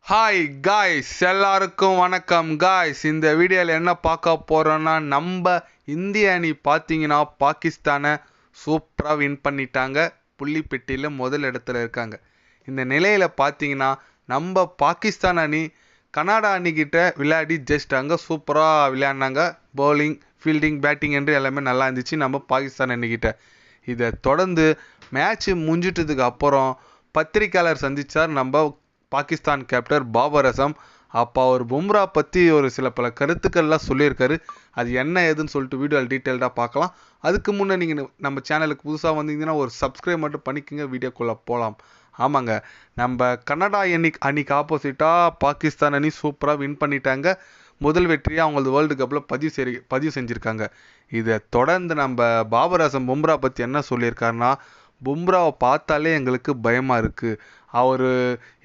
Hi guys, எல்லாருக்கும் வணக்கம் guys. இந்த வீடியோவில் என்ன பார்க்க போகிறோன்னா, நம்ம இந்திய அணி பார்த்தீங்கன்னா பாகிஸ்தானை சூப்பராக வின் பண்ணிட்டாங்க. புள்ளிப்பெட்டியில் முதல் இடத்துல இருக்காங்க. இந்த நிலையில் பார்த்தீங்கன்னா நம்ம பாகிஸ்தான் அணி கனடா அணிக்கிட்ட விளையாடி ஜெயிச்சிட்டாங்க. சூப்பராக விளையாடினாங்க. பவுலிங், ஃபீல்டிங், பேட்டிங் என்று எல்லாமே நல்லா இருந்துச்சு நம்ம பாகிஸ்தான் அணிக்கிட்ட. இதை தொடர்ந்து மேட்ச்சு முடிஞ்சிட்டதுக்கு அப்புறம் பத்திரிக்கையாளர் சந்தித்தார் நம்ம பாகிஸ்தான் கேப்டன் பாபர் அசம். அப்போ அவர் பும்ரா பற்றி ஒரு பல கருத்துக்கள்லாம் சொல்லியிருக்காரு. அது என்ன ஏதுன்னு சொல்லிட்டு வீடியோவில் டீட்டெயில்டாக பார்க்கலாம். அதுக்கு முன்னே நீங்கள் நம்ம சேனலுக்கு புதுசாக வந்தீங்கன்னா ஒரு சப்ஸ்கிரைப் மட்டும் பண்ணிக்கோங்க. வீடியோக்குள்ளே போகலாம். ஆமாங்க, நம்ம கனடா அணிக்கு ஆப்போசிட்டாக பாகிஸ்தான் அணி சூப்பராக வின் பண்ணிட்டாங்க. முதல் வெற்றியை அவங்களது வேர்ல்டு கப்பில் பதிவு செஞ்சுருக்காங்க. இதை தொடர்ந்து நம்ம பாபர் அசம் பும்ரா பற்றி என்ன சொல்லியிருக்காருன்னா, பும்ராவை பார்த்தாலே எங்களுக்கு பயமாக இருக்குது. அவர்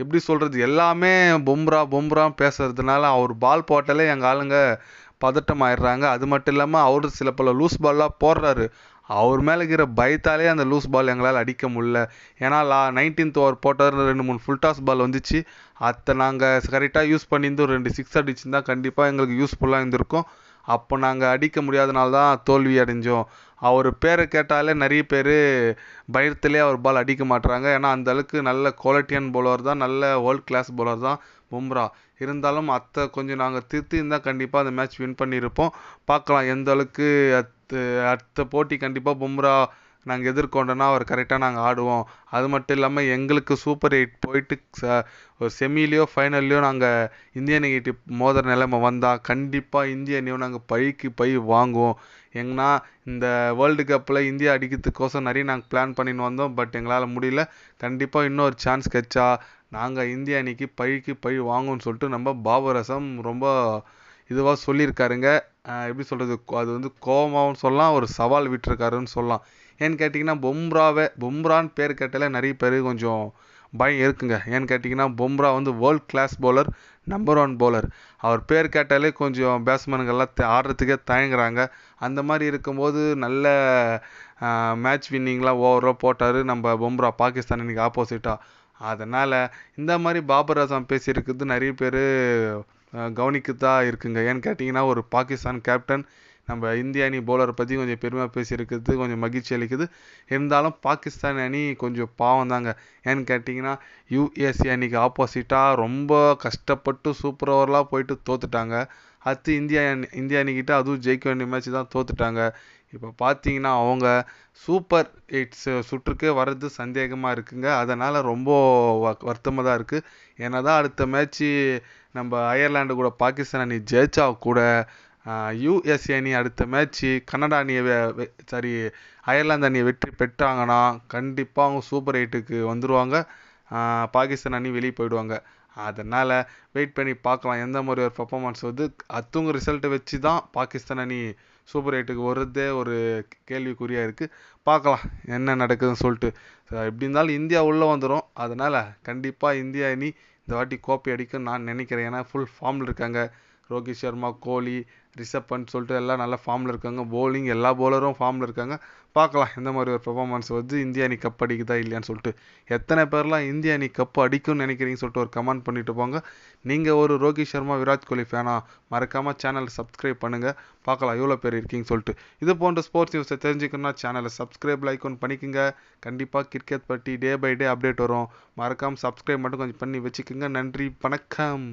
எப்படி சொல்கிறது, எல்லாமே பும்ரான்னு பேசுறதுனால அவர் பால் போட்டாலே எங்கள் ஆளுங்க பதட்டம் ஆயிடுறாங்க. அது மட்டும் இல்லாமல் அவர் பல லூஸ் பால்லாம் போடுறாரு. அவர் மேலே இருக்கிற பயத்தாலே அந்த லூஸ் பால் எங்களால் அடிக்க முடியல. ஏன்னா 19th ஓவர் போட்டார், 2-3 ஃபுல் டாஸ் பால் வந்துச்சு. அதை நாங்கள் கரெக்டாக யூஸ் பண்ணியிருந்தோம். 2 6 அடிச்சுருந்தா கண்டிப்பாக எங்களுக்கு யூஸ்ஃபுல்லாக இருந்திருக்கும். அப்போ நாங்கள் அடிக்க முடியாதனால தான் தோல்வி அடைஞ்சோம். அவர் பேரை கேட்டாலே நிறைய பேர் பயத்திலே அவர் பால் அடிக்க மாட்டுறாங்க. ஏன்னா அந்தளவுக்கு நல்ல குவாலிட்டியான பவுலர் தான், நல்ல வேர்ல்ட் கிளாஸ் பவுலர் தான் பும்ரா. இருந்தாலும் கொஞ்சம் நாங்கள் திருத்தி இருந்தால் கண்டிப்பாக அந்த மேட்ச் வின் பண்ணியிருப்போம். பார்க்கலாம் எந்த அளவுக்கு அடுத்த போட்டி கண்டிப்பாக பும்ரா நாங்கள் எதிர்கொண்டோன்னா அவர் கரெக்டாக நாங்கள் ஆடுவோம். அது மட்டும் இல்லாமல் எங்களுக்கு சூப்பர் 8 போயிட்டு ஒரு செமிலேயோ ஃபைனல்லையோ நாங்கள் இந்திய அணிகிட்ட மோதிர நிலைமை வந்தால் கண்டிப்பாக இந்திய அணியும் நாங்கள் பழி வாங்குவோம். ஏன்னா இந்த வேர்ல்டு கப்பில் இந்தியா அடிக்கிறதுக்கோசம் நிறைய நாங்கள் பிளான் பண்ணின்னு வந்தோம். பட் எங்களால் முடியல. கண்டிப்பாக இன்னொரு சான்ஸ் கிடைச்சா நாங்கள் இந்திய அணிக்கு பழி வாங்குவோம்னு சொல்லிட்டு நம்ம பாபர் அசம் ரொம்ப இதுவாக சொல்லியிருக்காருங்க. எப்படி சொல்கிறது, அது கோபமாகவும் சொல்லலாம், ஒரு சவால் விட்டுருக்காருன்னு சொல்லலாம். ஏன்னு கேட்டிங்கன்னா பும்ரான்னு பேர் கேட்டாலே நிறைய பேர் கொஞ்சம் பயம் இருக்குங்க. ஏன்னு கேட்டிங்கன்னா Bumrah world class bowler, number 1 bowler. அவர் பேர் கேட்டாலே கொஞ்சம் பேட்ஸ்மேனுங்கெல்லாம் ஆடுறதுக்கே தயங்குறாங்க. அந்த மாதிரி இருக்கும்போது நல்ல மேட்ச் வின்னிங்லாம் ஓவராக போட்டார் நம்ம பும்ரா பாகிஸ்தான் அன்றைக்கி ஆப்போசிட்டாக. அதனால் இந்த மாதிரி பாபர் அசாம் பேசியிருக்கிறது நிறைய பேர் கவனிக்கத்தான் இருக்குங்க. ஏன்னு கேட்டிங்கன்னா ஒரு பாகிஸ்தான் கேப்டன் நம்ம இந்திய அணி பவுலரை பற்றி கொஞ்சம் பெருமையாக பேசியிருக்கிறது கொஞ்சம் மகிழ்ச்சி அளிக்குது. இருந்தாலும் பாகிஸ்தான் அணி கொஞ்சம் பாவம் தாங்க. ஏன்னு கேட்டிங்கன்னா யுஎஸ்ஏ அணிக்கு ஆப்போசிட்டாக ரொம்ப கஷ்டப்பட்டு சூப்பர் ஓவர்லாம் போயிட்டு தோத்துட்டாங்க. அடுத்து இந்திய அணிக்கிட்ட அதுவும் ஜெயிக்க வேண்டிய மேட்ச் தான் தோத்துட்டாங்க. இப்போ பார்த்தீங்கன்னா அவங்க சூப்பர் 8 சுற்றுக்கே வர்றது சந்தேகமாக இருக்குங்க. அதனால் ரொம்ப வருத்தமாக தான் இருக்குது. ஏன்னா தான் அடுத்த மேட்ச்சு நம்ம அயர்லாண்டு கூட பாகிஸ்தான் அணி ஜெயிச்சா கூட யுஎஸ்ஏ அணி அடுத்த மேட்ச்சு கனடா அணியை அயர்லாந்து அணியை வெற்றி பெற்றாங்கன்னா கண்டிப்பாக அவங்க சூப்பர் 8க்கு வந்துடுவாங்க. பாகிஸ்தான் அணி வெளியே போயிடுவாங்க. அதனால் வெயிட் பண்ணி பார்க்கலாம் எந்த மாதிரி ஒரு பர்ஃபார்மன்ஸ் அத்துங்க ரிசல்ட்டை வச்சு தான் பாகிஸ்தான் அணி சூப்பர் 8க்கு வர்றதே ஒரு கேள்விக்குறியாக இருக்குது. பார்க்கலாம் என்ன நடக்குதுன்னு சொல்லிட்டு. எப்படி இருந்தாலும் இந்தியா உள்ளே வந்துடும். அதனால் கண்டிப்பாக இந்தியா அணி இந்த வாட்டி கோப்பை அடிக்கும் நான் நினைக்கிறேன். ஏன்னா ஃபுல் ஃபார்மில் இருக்காங்க. ரோஹித் சர்மா, கோலி, ரிஷப் பண்ட் சொல்லிட்டு எல்லாம் நல்ல ஃபார்மில் இருக்காங்க. பவுலிங் எல்லா பவுலரும் ஃபார்மில் இருக்காங்க. பார்க்கலாம் எந்த மாதிரி ஒரு பெர்ஃபார்மன்ஸ் இந்திய அணி கப் அடிக்குதா இல்லையான்னு சொல்லிட்டு. எத்தனை பேர்லாம் இந்திய அணி கப் அடிக்கும்னு நினைக்கிறீங்கன்னு சொல்லிட்டு ஒரு கமெண்ட் பண்ணிட்டு போங்க. நீங்கள் ஒரு ரோஹித் சர்மா, விராட் கோலி ஃபேனா மறக்காமல் சேனலை சப்ஸ்கிரைப் பண்ணுங்கள். பார்க்கலாம் எவ்வளோ பேர் இருக்கீங்கன்னு சொல்லிட்டு. இது போன்ற ஸ்போர்ட்ஸ் நியூஸை தெரிஞ்சுக்கணும்னா சேனலை சப்ஸ்கிரைப் லைக் பண்ணிக்கோங்க. கண்டிப்பாக கிரிக்கெட் பற்றி டே பை டே அப்டேட் வரும். மறக்காமல் சப்ஸ்கிரைப் மட்டும் கொஞ்சம் பண்ணி வச்சுக்கோங்க. நன்றி, வணக்கம்.